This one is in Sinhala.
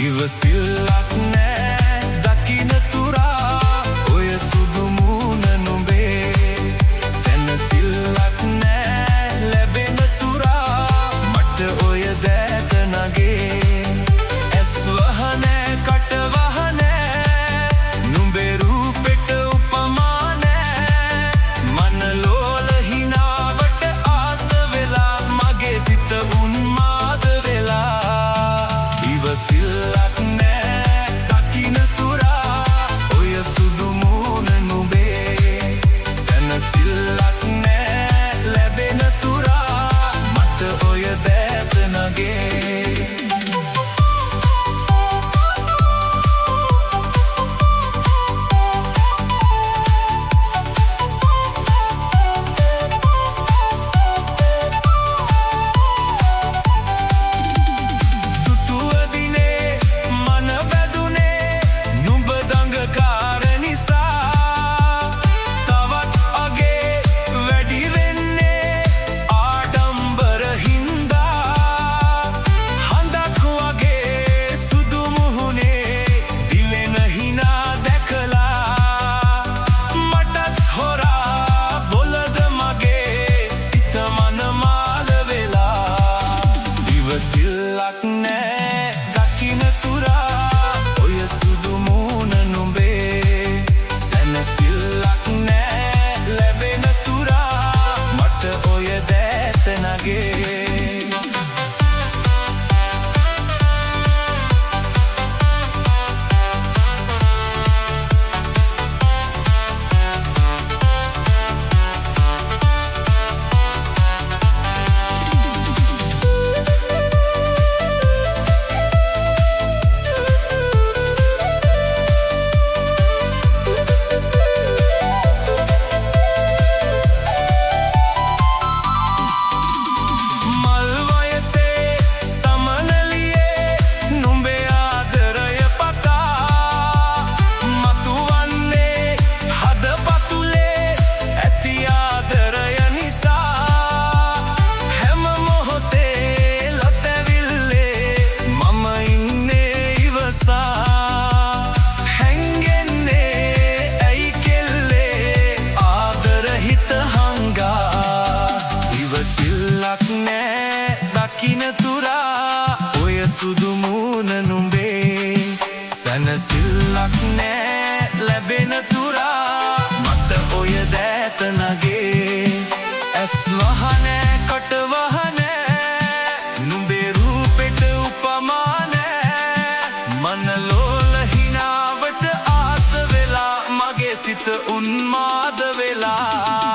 ඉවසිල්ලක් නෑ දකින තුරා ඔය සුදු මූණ නුඹේ සැනසිල්ලක් නෑ ලැබෙන තුරා මට ඔය දෑත නගේ ඇස් වහනෑ කට වහනෑ නුඹේ රූපෙට උපමා නෑ මනලෝල හිනාවට ආස වෙලා මගේ සිත උන්මාද වෙලා ඉවසිල්ලක් නෑ දකින තුරා ඔය සුදු මූණ නුඹේ සැනසිල්ලක් නෑ ලැබෙන තුරා මට ඔය දෑත නගේ ඉවසිල්ලක් නෑ දකින තුරා ඔය සුදු මූණ නුඹේ සැනසිල්ලක් නෑ ලැබෙන තුරා මට ඔය දෑත නගේ ඉවසිල්ලක් නෑ දකින තුරා ඔය සුදු මූණ නුඹේ සැනසිල්ලක් නෑ ලැබෙන තුරා මට ඔය දෑත නගේ ඇස් වහනෑ කට වහනෑ නුඹේ රූපෙට උපමා නෑ මනලෝල හිනාවට ආස වෙලා මගේ සිත උන්මාද වෙලා